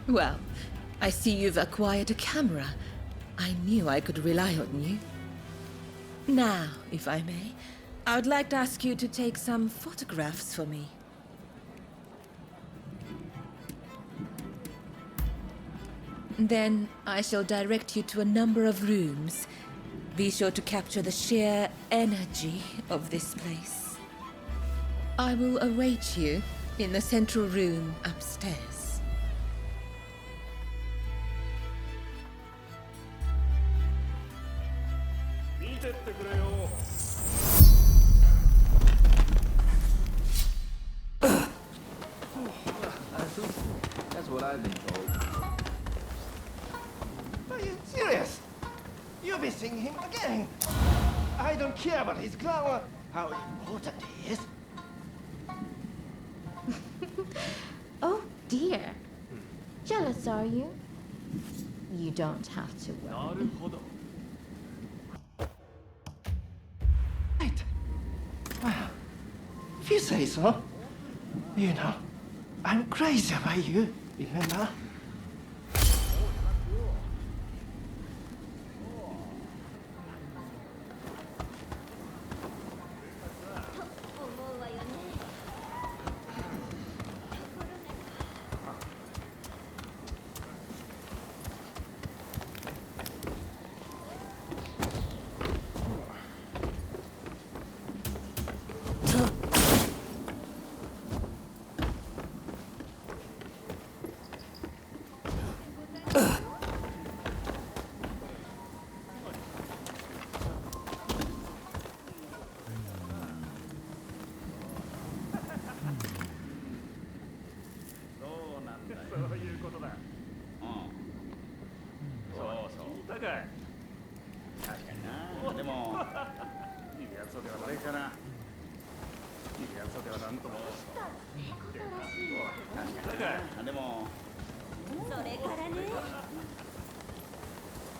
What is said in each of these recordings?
Well, I see you've acquired a camera. I knew I could rely on you. Now, if I may, I would like to ask you to take some photographs for me. Then I shall direct you to a number of rooms. Be sure to capture the sheer energy of this place. I will await you in the central room upstairs. That's what I've been told. Are you serious? You're missing him again. I don't care about his glamour, how important he is. Oh dear. Jealous, are you? You don't have to worry. Right. Well, if you say so. You know, I'm crazy about you, remember?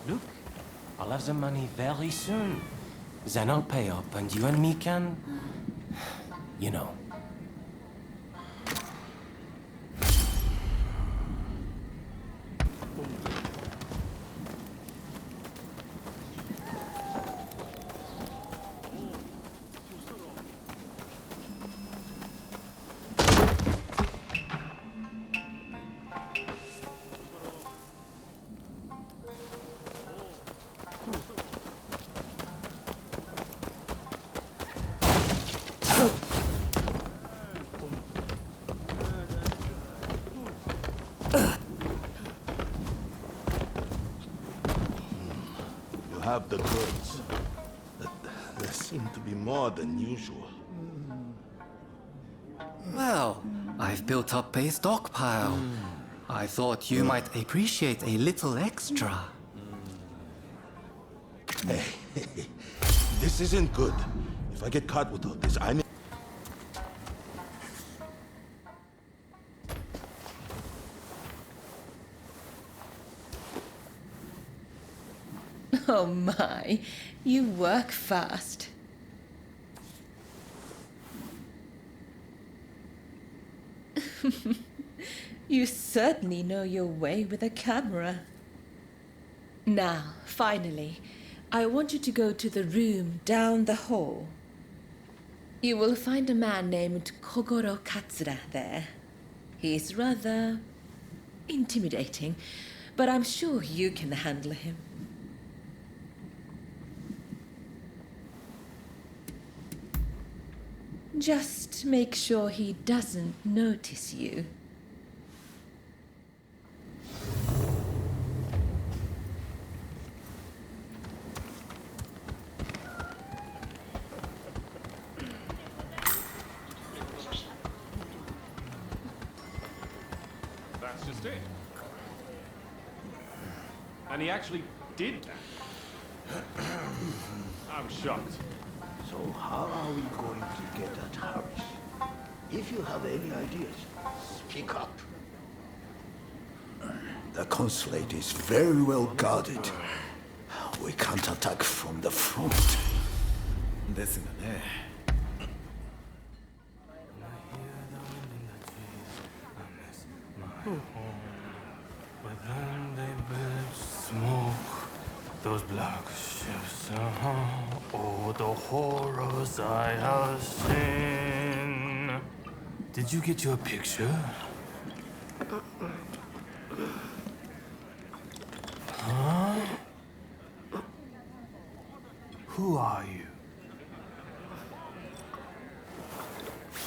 Look, I'll have the money very soon. Then I'll pay up and you and me can... you know. You have the goods. There seem to be more than usual. Well, I've built up a stockpile. I thought you might appreciate a little extra. Hey, this isn't good. If I get caught with all this, I'm... Oh my, you work fast. You certainly know your way with a camera. Now, finally, I want you to go to the room down the hall. You will find a man named Kogoro Katsura there. He's rather intimidating, but I'm sure you can handle him. Just make sure he doesn't notice you. That's just it. And he actually did that. I'm shocked. So how are we going to get at Harris? If you have any ideas, speak up. The consulate is very well guarded. We can't attack from the front. ですがね。And they build smoke, those black ships. Oh, the horrors I have seen. Did you get your picture? Huh? Who are you?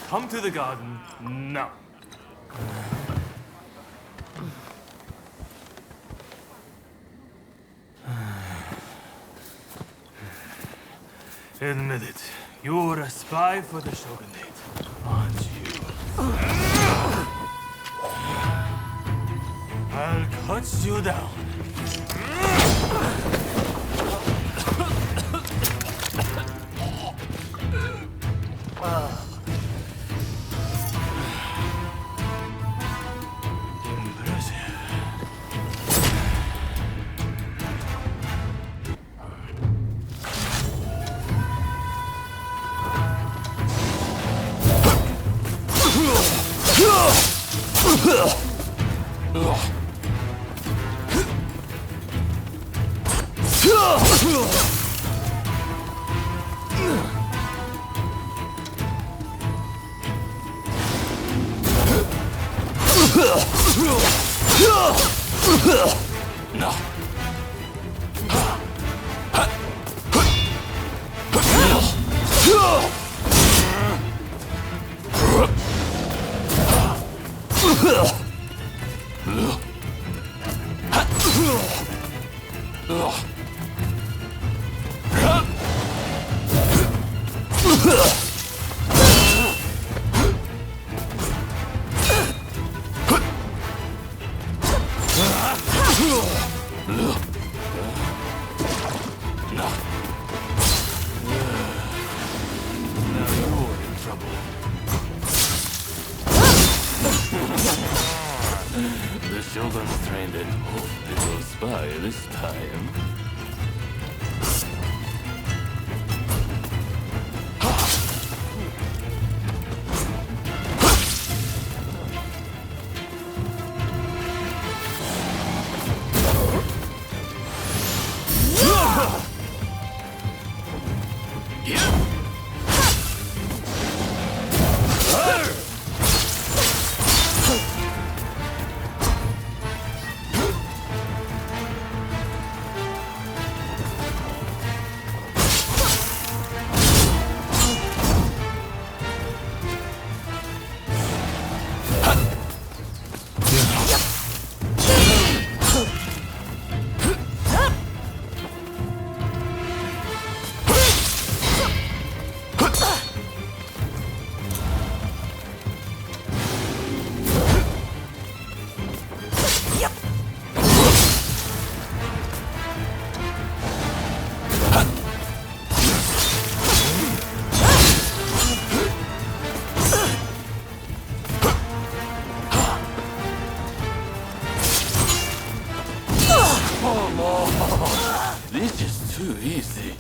Come to the garden now. Admit it, you're a spy for the Shogunate, aren't you? I'll cut you down. No. The Shogun's trained an optical spy this time. This is too easy.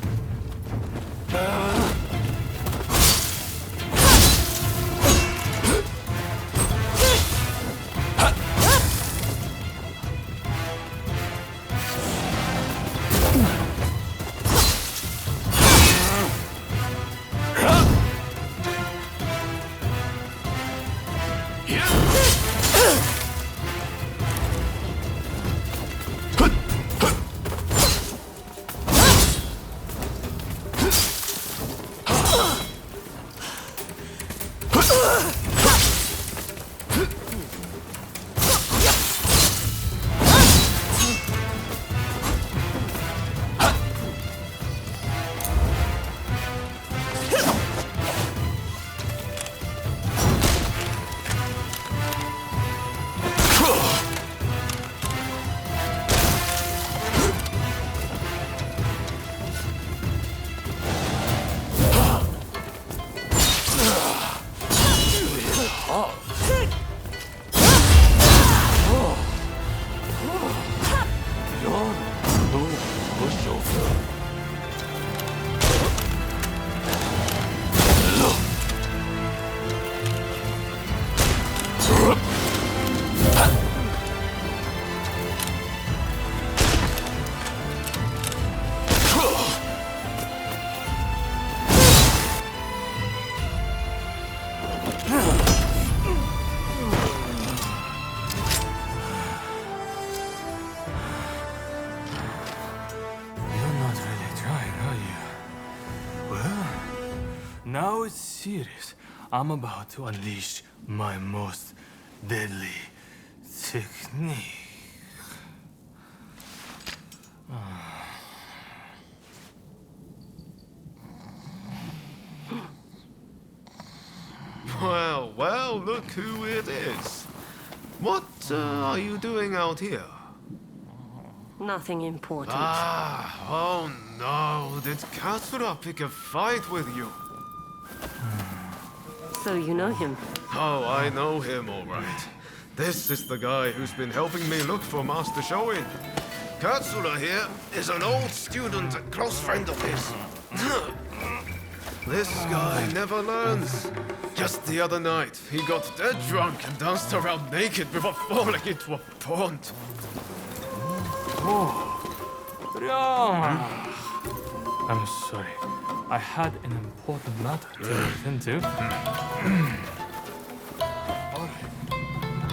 serious? I'm about to unleash my most deadly technique. Well, well, look who it is. What are you doing out here? Nothing important. Oh no, did Katsura pick a fight with you? So you know him? Oh, I know him all right. This is the guy who's been helping me look for Master Shoin. Katsura here is an old student and close friend of his. This guy never learns. Just the other night, he got dead drunk and danced around naked before falling into a pond. Ryoma! I'm sorry. I had an important matter to attend to. Alright.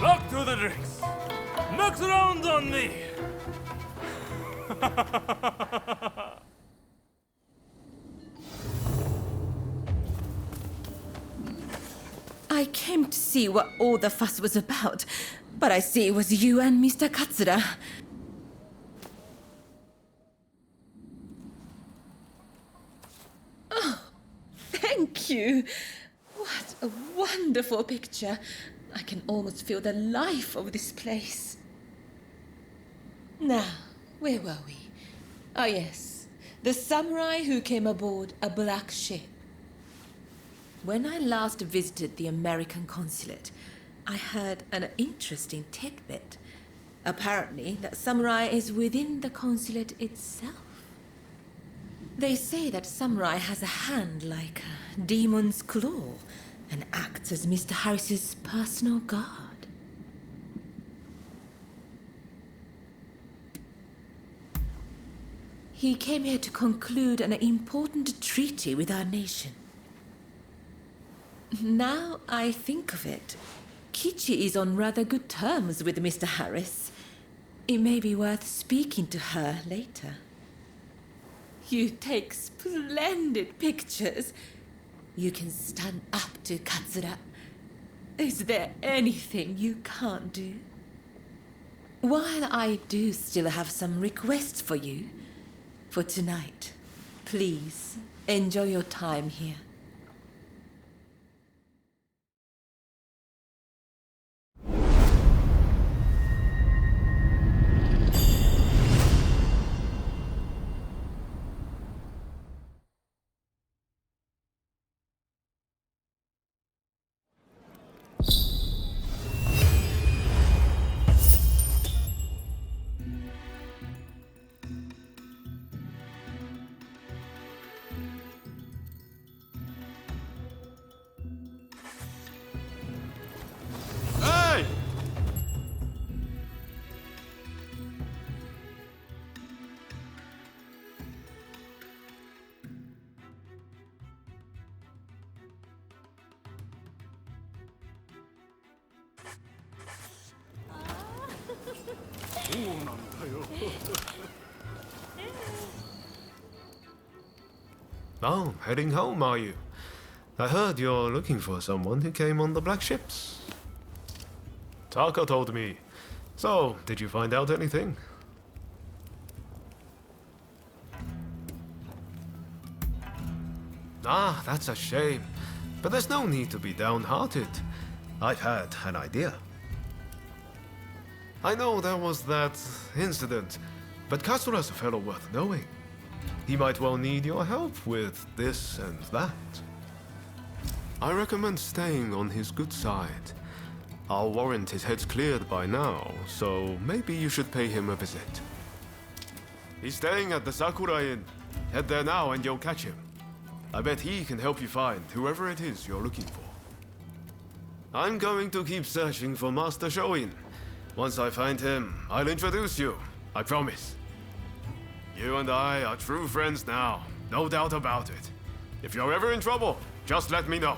Luck to the drinks! Next round on me! I came to see what all the fuss was about, but I see it was you and Mr. Katsura. Oh, thank you. What a wonderful picture. I can almost feel the life of this place. Now, where were we? Ah, yes. The samurai who came aboard a black ship. When I last visited the American consulate, I heard an interesting tidbit. Apparently, that samurai is within the consulate itself. They say that samurai has a hand like a demon's claw and acts as Mr. Harris's personal guard. He came here to conclude an important treaty with our nation. Now I think of it, Kichi is on rather good terms with Mr. Harris. It may be worth speaking to her later. You take splendid pictures. You can stand up to Katsura. Is there anything you can't do? While I do still have some requests for you, for tonight, please enjoy your time here. Hey! Oh, heading home, are you? I heard you're looking for someone who came on the black ships. Taka told me. So, did you find out anything? Ah, that's a shame. But there's no need to be downhearted. I've had an idea. I know there was that incident, but Katsura's a fellow worth knowing. He might well need your help with this and that. I recommend staying on his good side. I'll warrant his head's cleared by now, so maybe you should pay him a visit. He's staying at the Sakura Inn. Head there now and you'll catch him. I bet he can help you find whoever it is you're looking for. I'm going to keep searching for Master Shoin. Once I find him, I'll introduce you. I promise. You and I are true friends now, no doubt about it. If you're ever in trouble, just let me know.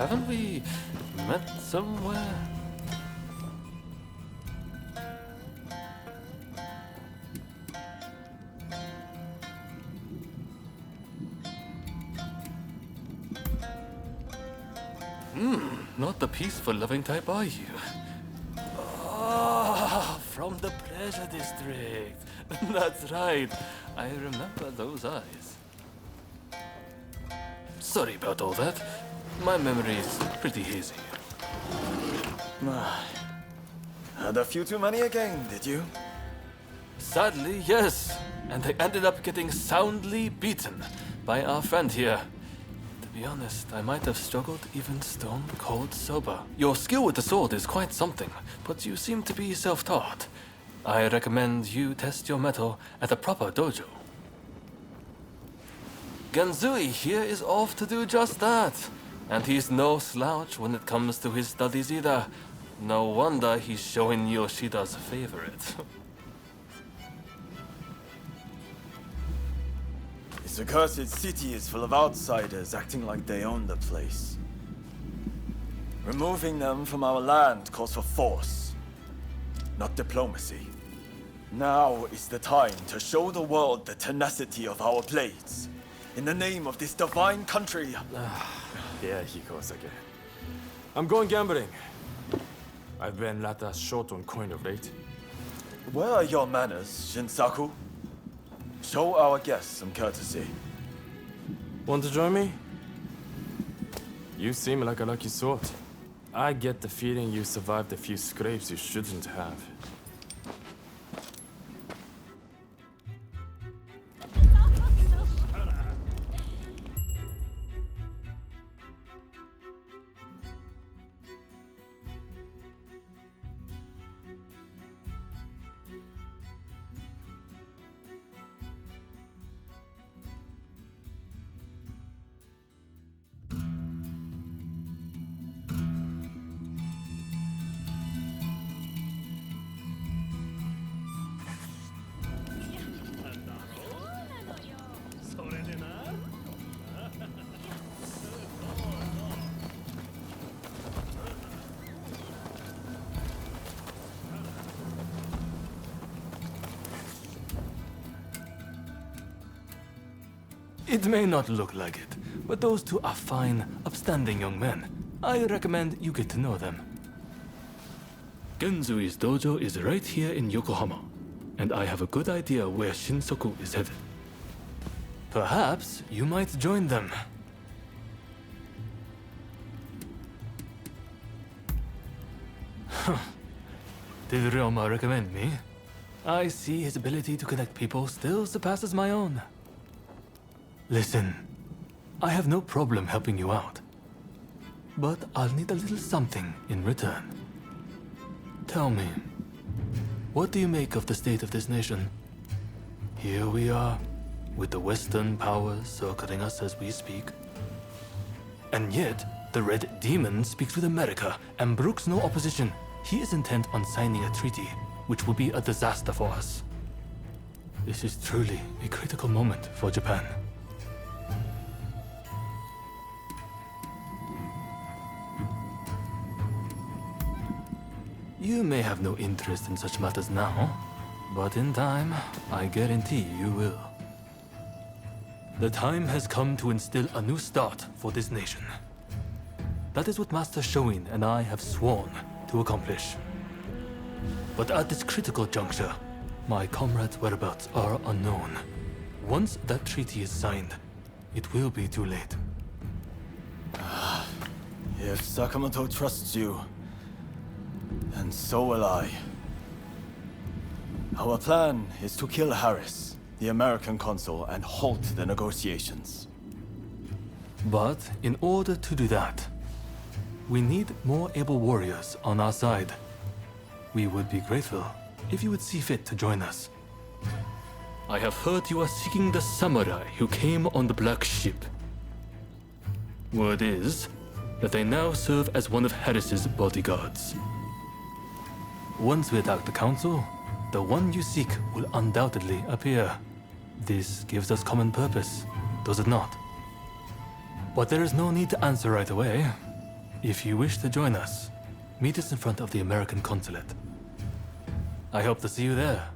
haven't we met somewhere? Not the peaceful, loving type, are you? Ah, from the Pleasure District. That's right. I remember those eyes. Sorry about all that. My memory is pretty hazy. Had a few too many again, did you? Sadly, yes. And I ended up getting soundly beaten by our friend here. To be honest, I might have struggled even stone cold sober. Your skill with the sword is quite something, but you seem to be self-taught. I recommend you test your mettle at a proper dojo. Genzui here is off to do just that. And he's no slouch when it comes to his studies either. No wonder he's showing Yoshida's favorite. This accursed city is full of outsiders acting like they own the place. Removing them from our land calls for force, not diplomacy. Now is the time to show the world the tenacity of our blades. In the name of this divine country. Yeah, he goes again. I'm going gambling. I've been rather short on coin of late. Where are your manners, Shinsaku? Show our guests some courtesy. Want to join me? You seem like a lucky sort. I get the feeling you survived a few scrapes you shouldn't have. It may not look like it, but those two are fine, upstanding young men. I recommend you get to know them. Genzui's dojo is right here in Yokohama, and I have a good idea where Shinsoku is headed. Perhaps you might join them. Did Ryoma recommend me? I see his ability to connect people still surpasses my own. Listen, I have no problem helping you out. But I'll need a little something in return. Tell me, what do you make of the state of this nation? Here we are, with the Western powers circling us as we speak. And yet, the Red Demon speaks with America and brooks no opposition. He is intent on signing a treaty, which will be a disaster for us. This is truly a critical moment for Japan. You may have no interest in such matters now, but in time, I guarantee you will. The time has come to instill a new start for this nation. That is what Master Shoin and I have sworn to accomplish. But at this critical juncture, my comrades' whereabouts are unknown. Once that treaty is signed, it will be too late. If Sakamoto trusts you, then so will I. Our plan is to kill Harris, the American consul, and halt the negotiations. But in order to do that, we need more able warriors on our side. We would be grateful if you would see fit to join us. I have heard you are seeking the samurai who came on the Black Ship. Word is that they now serve as one of Harris's bodyguards. Once we attack the Council, the one you seek will undoubtedly appear. This gives us common purpose, does it not? But there is no need to answer right away. If you wish to join us, meet us in front of the American consulate. I hope to see you there.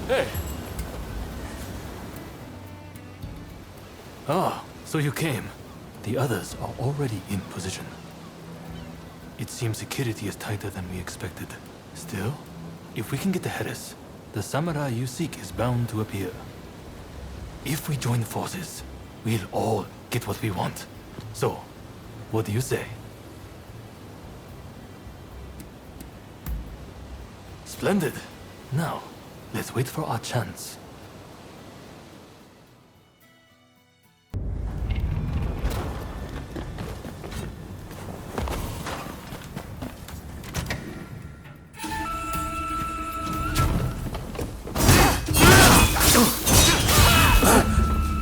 Hey! Ah, so you came. The others are already in position. It seems security is tighter than we expected. Still, if we can get ahead of us, the samurai you seek is bound to appear. If we join forces, we'll all get what we want. So, what do you say? Splendid. Now, let's wait for our chance.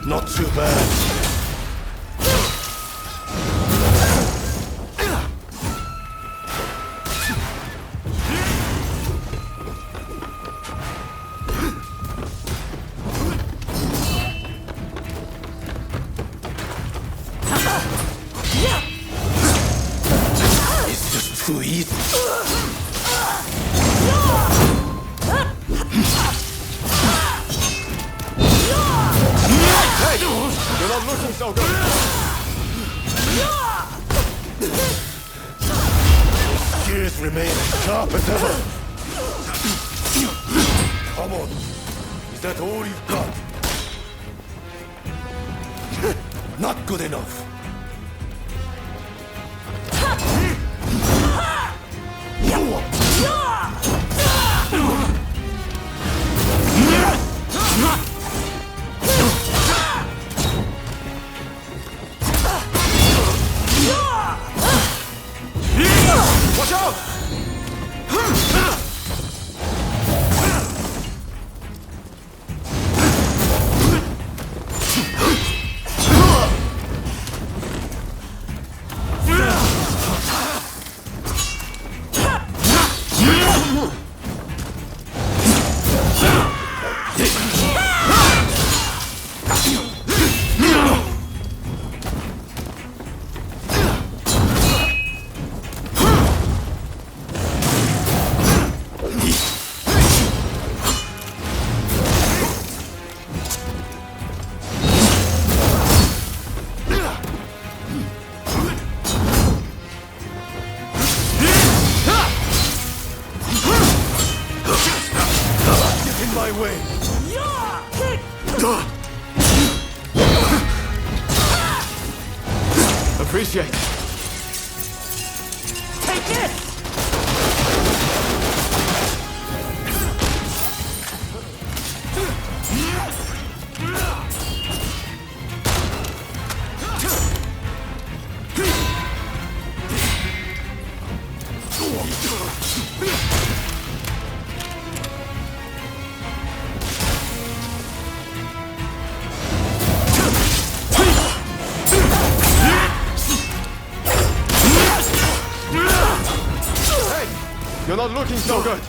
Not too bad. It's just too easy. Hey! You're not looking so good! Gears remain as sharp as ever. Come on. Is that all you've got? Not good enough. Watch out! my way! Appreciate it. Take this! You're not looking so good.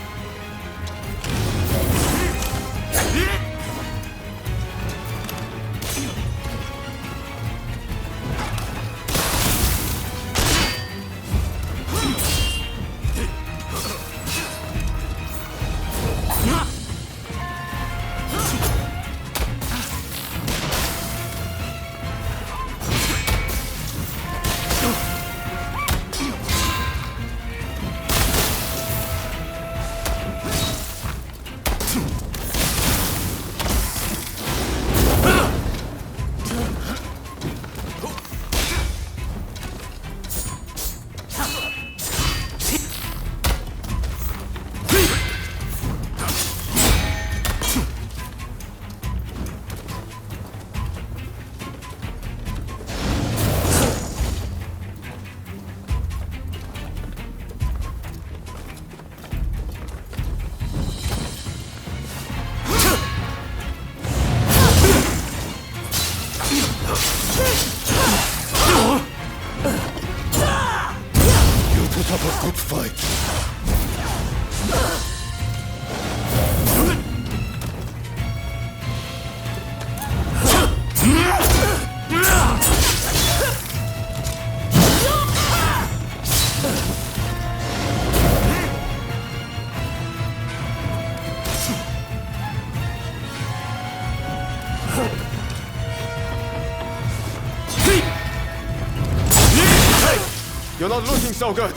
You're not looking so good.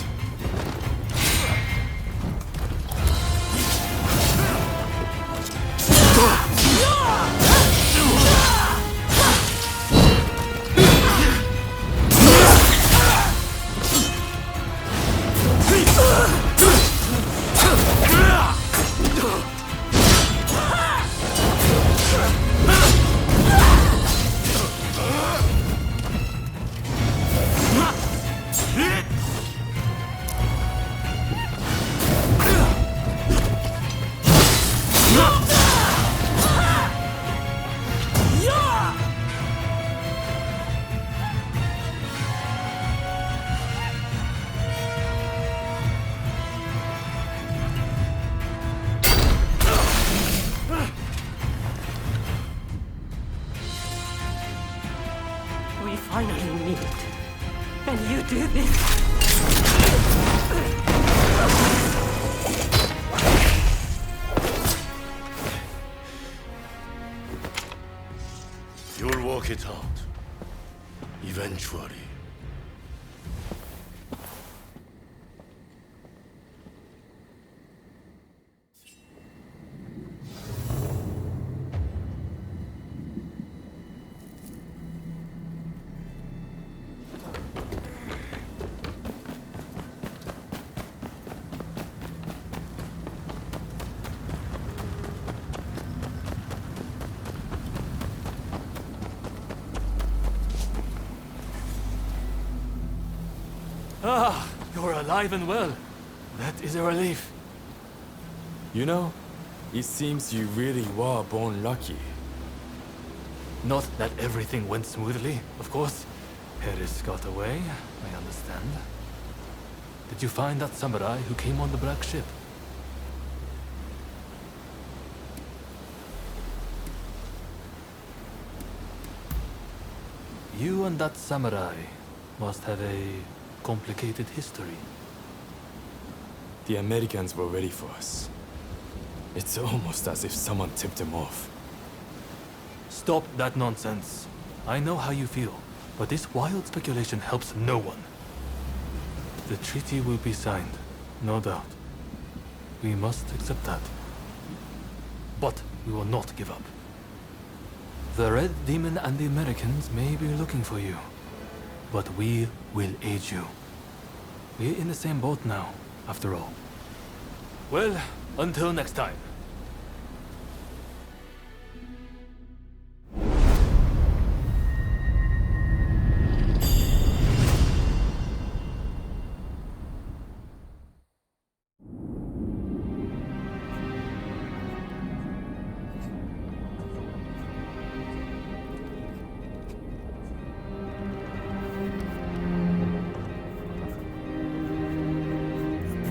We finally meet. And you do this. You'll work it out. Eventually. Ah, you're alive and well. That is a relief. You know, it seems you really were born lucky. Not that everything went smoothly, of course. Harris got away, I understand. Did you find that samurai who came on the black ship? You and that samurai must have a complicated history. The Americans were ready for us. It's almost as if someone tipped them off. Stop that nonsense. I know how you feel, but this wild speculation helps no one. The treaty will be signed, no doubt. We must accept that. But we will not give up. The Red Demon and the Americans may be looking for you, but we will aid you. We're in the same boat now, after all. Well, until next time.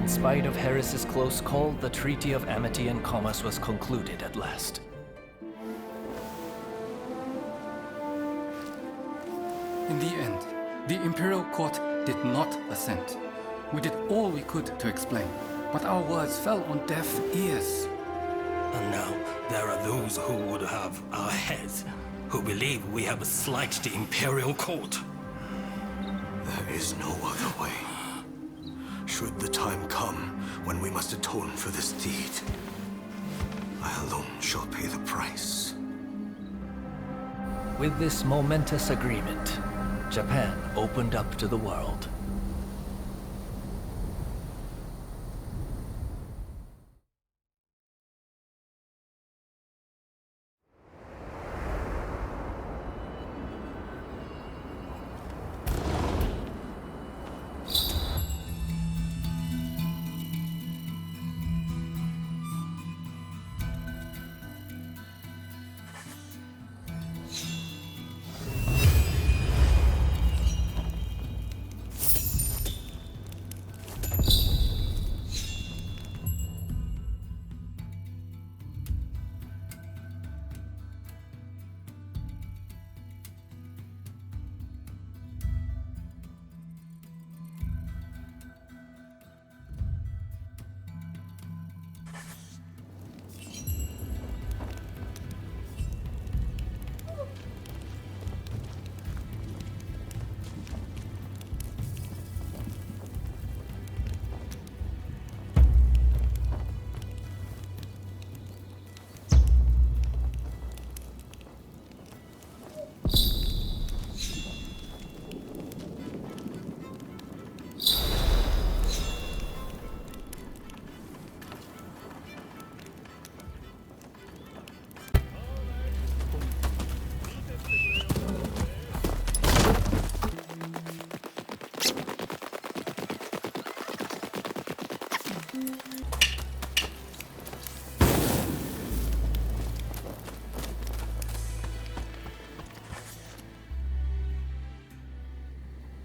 In spite of Harris's close call, the Treaty of Amity and Commerce was concluded at last. In the end, the Imperial Court did not assent. We did all we could to explain, but our words fell on deaf ears. And now, there are those who would have our heads, who believe we have slighted the Imperial Court. There is no other way. Should the time come when we must atone for this deed, I alone shall pay the price. With this momentous agreement, Japan opened up to the world.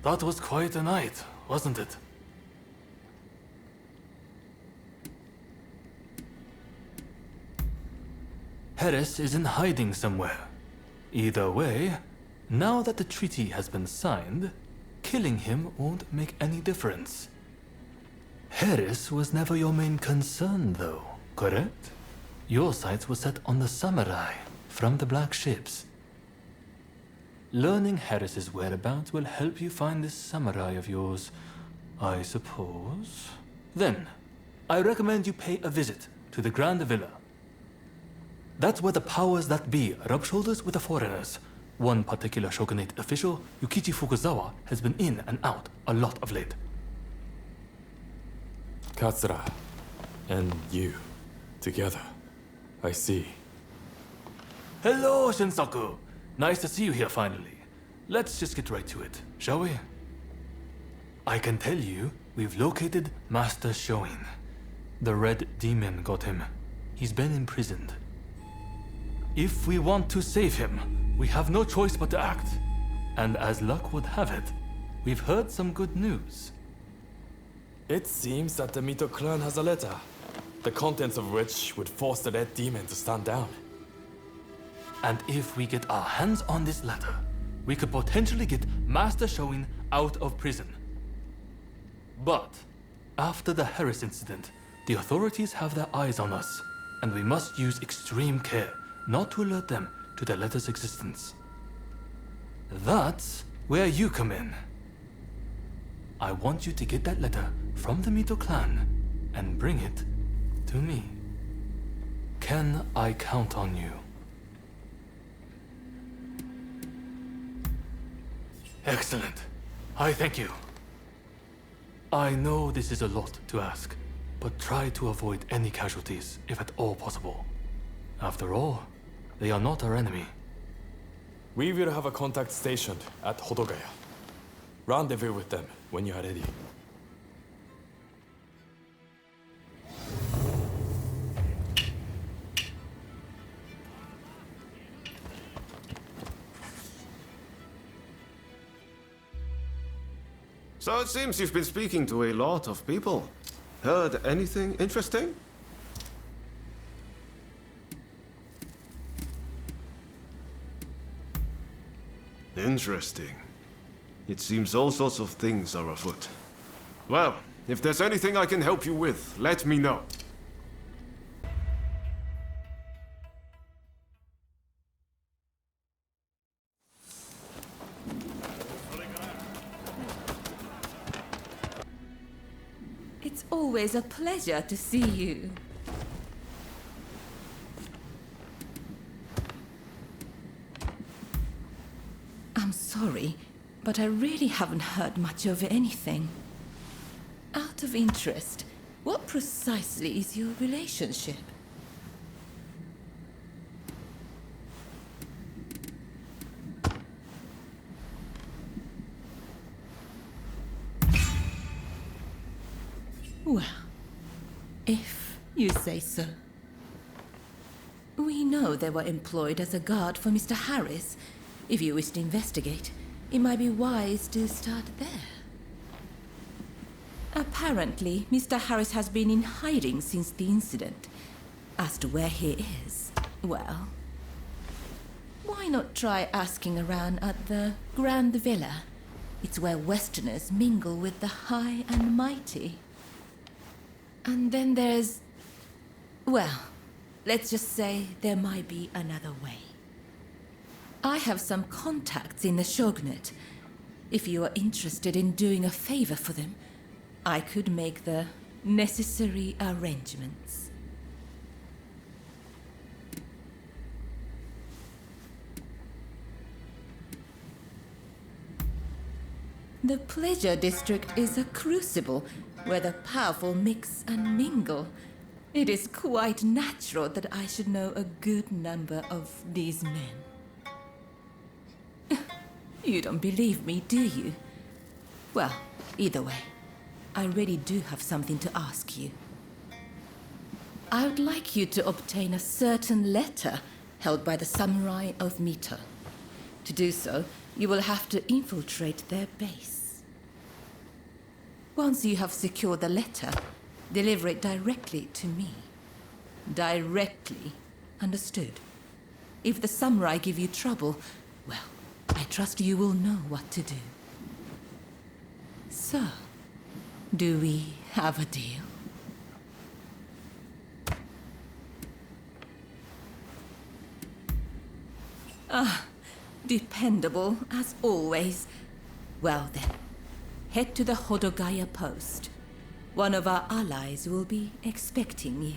That was quite a night, wasn't it? Harris is in hiding somewhere. Either way, now that the treaty has been signed, killing him won't make any difference. Harris was never your main concern, though, correct? Your sights were set on the samurai from the black ships. Learning Harris's whereabouts will help you find this samurai of yours, I suppose. Then, I recommend you pay a visit to the Grand Villa. That's where the powers that be rub shoulders with the foreigners. One particular shogunate official, Yukichi Fukuzawa, has been in and out a lot of late. Katsura and you together. I see. Hello, Shinsaku. Nice to see you here finally. Let's just get right to it, shall we? I can tell you, we've located Master Shoin. The Red Demon got him. He's been imprisoned. If we want to save him, we have no choice but to act. And as luck would have it, we've heard some good news. It seems that the Mito clan has a letter, the contents of which would force the Red Demon to stand down. And if we get our hands on this letter, we could potentially get Master Shoin out of prison. But after the Harris incident, the authorities have their eyes on us, and we must use extreme care not to alert them to the letter's existence. That's where you come in. I want you to get that letter from the Mito clan and bring it to me. Can I count on you? Excellent. I thank you. I know this is a lot to ask, but try to avoid any casualties if at all possible. After all, they are not our enemy. We will have a contact stationed at Hodogaya. Rendezvous with them when you are ready. So it seems you've been speaking to a lot of people. Heard anything interesting? Interesting. It seems all sorts of things are afoot. Well, if there's anything I can help you with, let me know. It's always a pleasure to see you. I'm sorry, but I really haven't heard much of anything. Out of interest, what precisely is your relationship? Well, if you say so. We know they were employed as a guard for Mr. Harris. If you wish to investigate, it might be wise to start there. Apparently, Mr. Harris has been in hiding since the incident. As to where he is, well, why not try asking around at the Grand Villa? It's where Westerners mingle with the high and mighty. And then there's... well, let's just say there might be another way. I have some contacts in the Shogunate. If you are interested in doing a favor for them, I could make the necessary arrangements. The Pleasure District is a crucible where the powerful mix and mingle. It is quite natural that I should know a good number of these men. You don't believe me, do you? Well, either way, I really do have something to ask you. I would like you to obtain a certain letter held by the samurai of Mito. To do so, you will have to infiltrate their base. Once you have secured the letter, deliver it directly to me. Directly, understood? If the samurai give you trouble, well, I trust you will know what to do. So, do we have a deal? Ah, dependable as always. Well then, head to the Hodogaya post. One of our allies will be expecting you.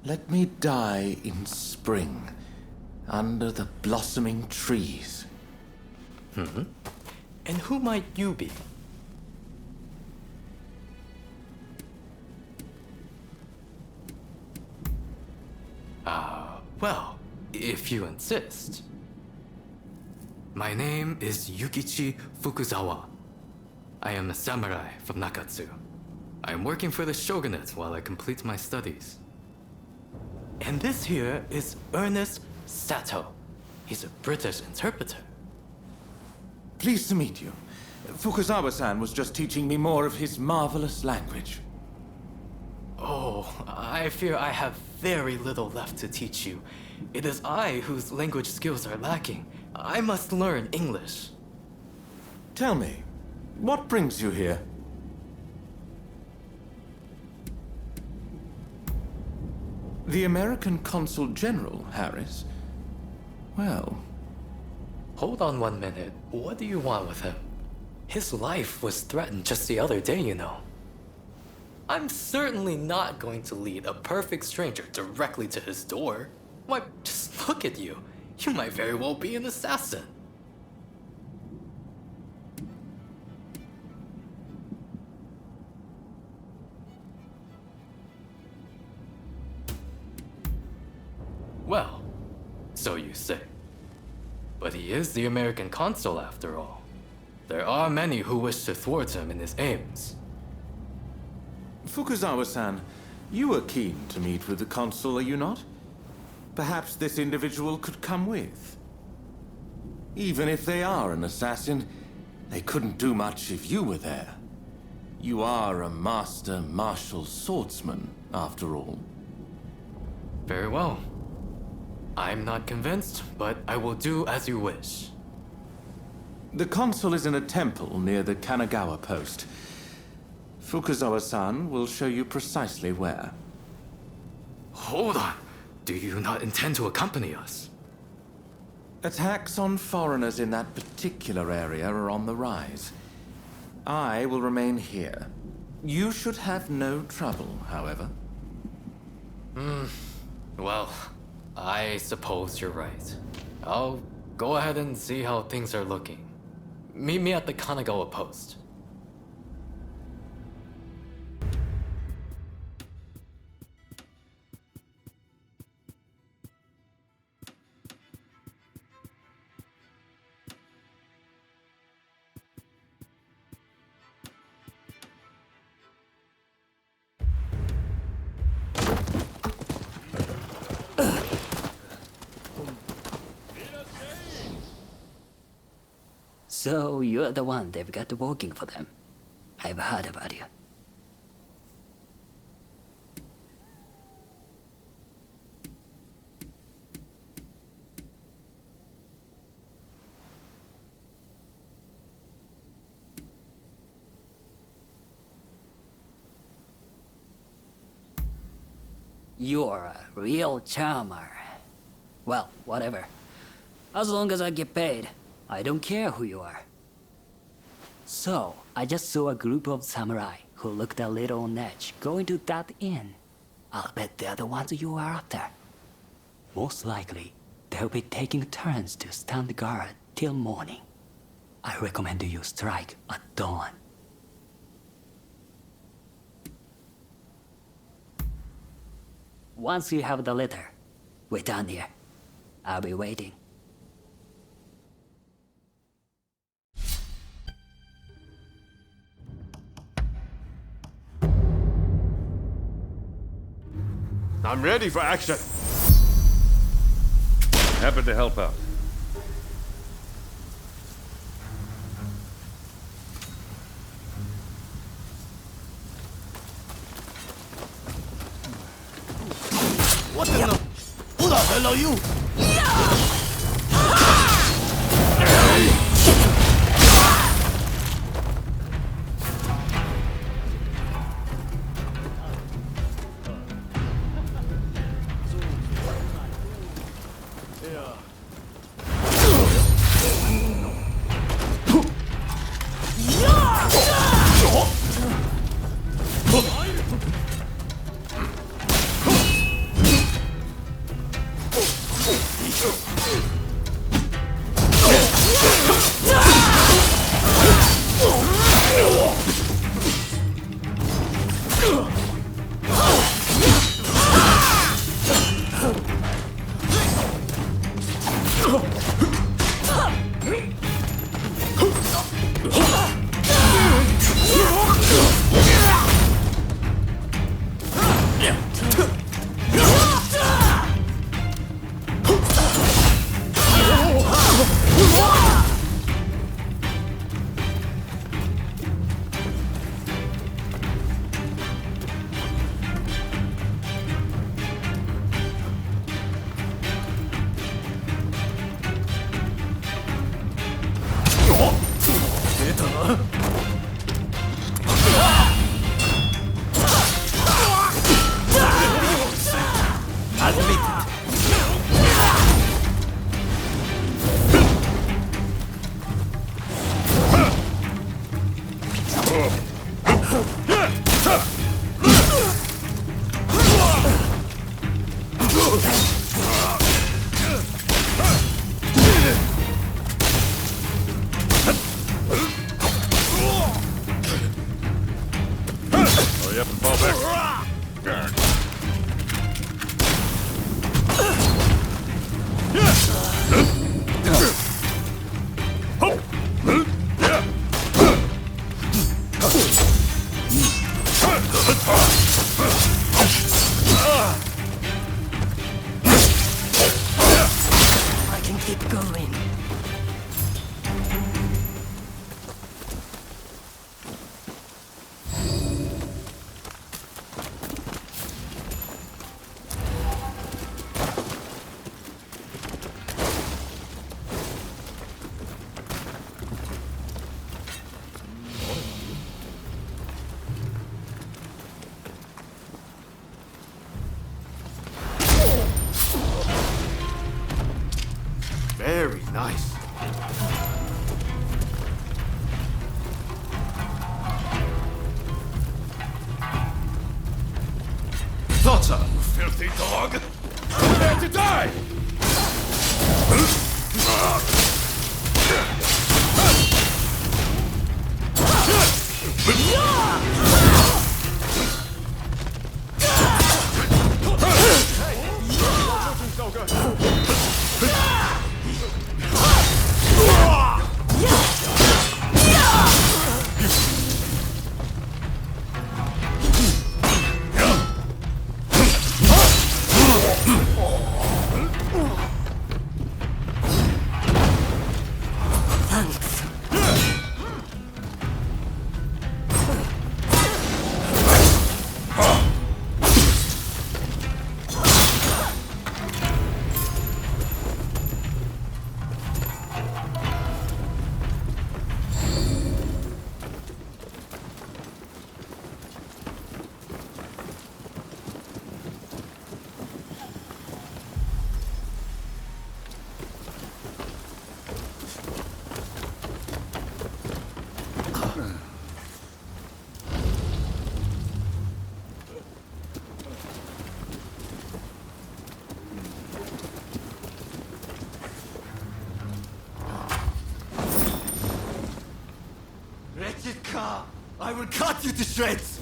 Let me die in spring, under the blossoming trees. And who might you be? Well, if you insist. My name is Yukichi Fukuzawa. I am a samurai from Nakatsu. I am working for the Shogunate while I complete my studies. And this here is Ernest Sato. He's a British interpreter. Pleased to meet you. Fukuzawa-san was just teaching me more of his marvelous language. Oh, I fear I have very little left to teach you. It is I whose language skills are lacking. I must learn English. Tell me, what brings you here? The American Consul General, Harris? Well... Hold on 1 minute. What do you want with him? His life was threatened just the other day, you know. I'm certainly not going to lead a perfect stranger directly to his door. Why, just look at you. You might very well be an assassin. Well, so you say. But he is the American consul after all. There are many who wish to thwart him in his aims. Fukuzawa-san, you are keen to meet with the consul, are you not? Perhaps this individual could come with. Even if they are an assassin, they couldn't do much if you were there. You are a master martial swordsman, after all. Very well. I'm not convinced, but I will do as you wish. The consul is in a temple near the Kanagawa post. Fukuzawa-san will show you precisely where. Hold on. Do you not intend to accompany us? Attacks on foreigners in that particular area are on the rise. I will remain here. You should have no trouble, however. Well, I suppose you're right. I'll go ahead and see how things are looking. Meet me at the Kanagawa post. So you're the one they've got working for them. I've heard about you. You're a real charmer. Well, whatever. As long as I get paid, I don't care who you are. So, I just saw a group of samurai who looked a little on edge going to that inn. I'll bet they're the ones you are after. Most likely, they'll be taking turns to stand guard till morning. I recommend you strike at dawn. Once you have the letter, wait down here. I'll be waiting. I'm ready for action. Happy to help out. What the hell? Who the hell are you? Get it going. Very nice. Thought so, you filthy dog! Prepare to die! So good. Wretched car! I will cut you to shreds!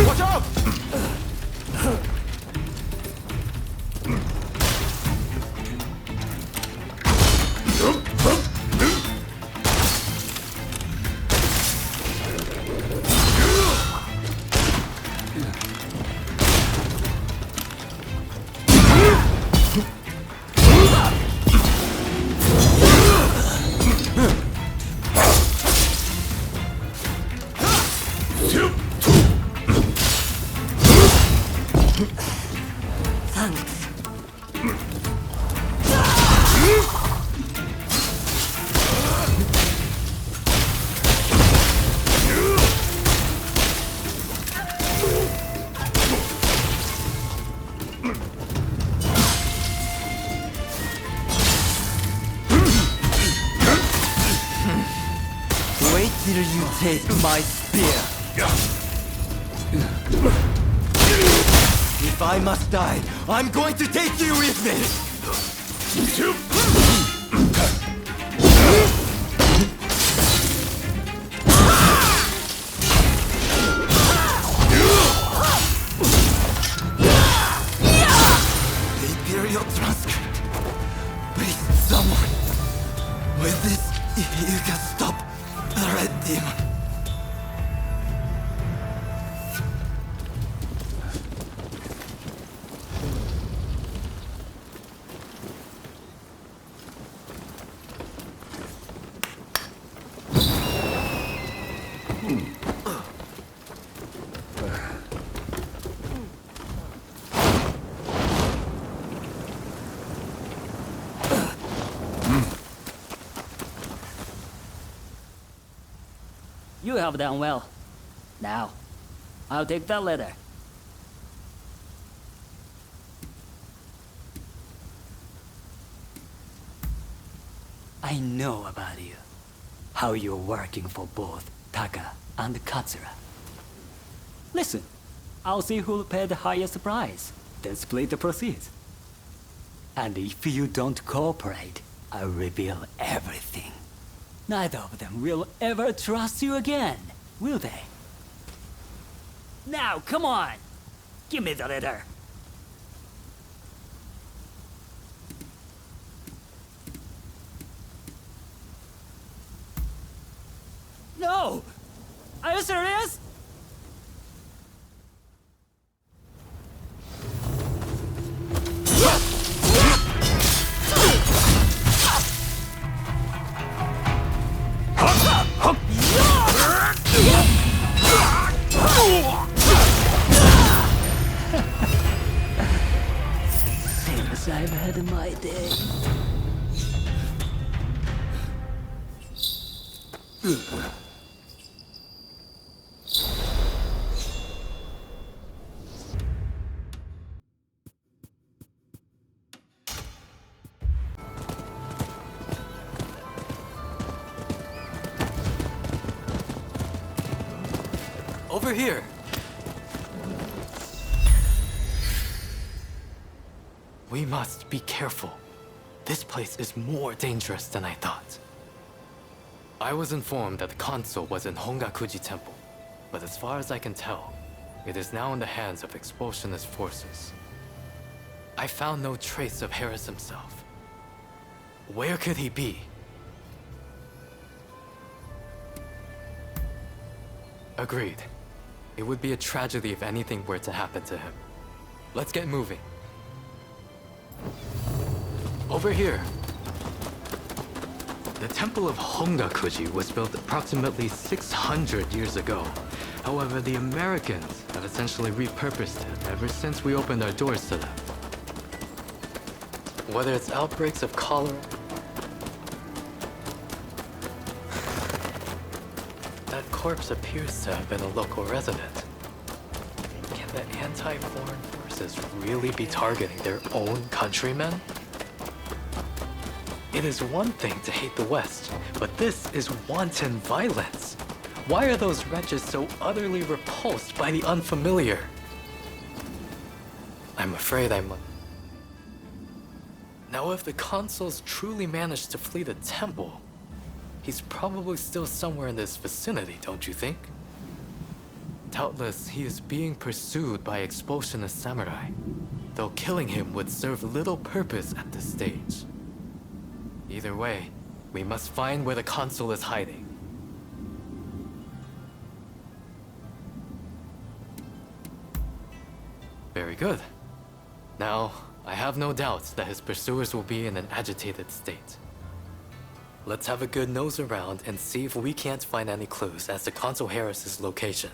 Watch out! Wait till you taste my spear. If I must die, I'm going to take you with me! The Imperial transcript. Please, someone. With this, you can stop the Red Demon. You have done well. Now, I'll take that letter. I know about you. How you're working for both Taka and Katsura. Listen, I'll see who'll pay the highest price, then split the proceeds. And if you don't cooperate, I'll reveal everything. Neither of them will ever trust you again, will they? Now, come on! Give me the letter! you serious? Seems I've had my day. Over here. We must be careful. This place is more dangerous than I thought. I was informed that the console was in Hongakuji Temple, but as far as I can tell, it is now in the hands of expulsionist forces. I found no trace of Harris himself. Where could he be? Agreed. It would be a tragedy if anything were to happen to him. Let's get moving. Over here. The Temple of Hongakuji was built approximately 600 years ago. However, the Americans have essentially repurposed it ever since we opened our doors to them. Whether it's outbreaks of cholera, that corpse appears to have been a local resident. Can the anti-foreign forces really be targeting their own countrymen? It is one thing to hate the West, but this is wanton violence. Why are those wretches so utterly repulsed by the unfamiliar? I'm afraid I must. Now, if the consuls truly managed to flee the temple, he's probably still somewhere in this vicinity, don't you think? Doubtless, he is being pursued by expulsionist samurai, though killing him would serve little purpose at this stage. Either way, we must find where the consul is hiding. Very good. Now, I have no doubts that his pursuers will be in an agitated state. Let's have a good nose around and see if we can't find any clues as to Consul Harris's location.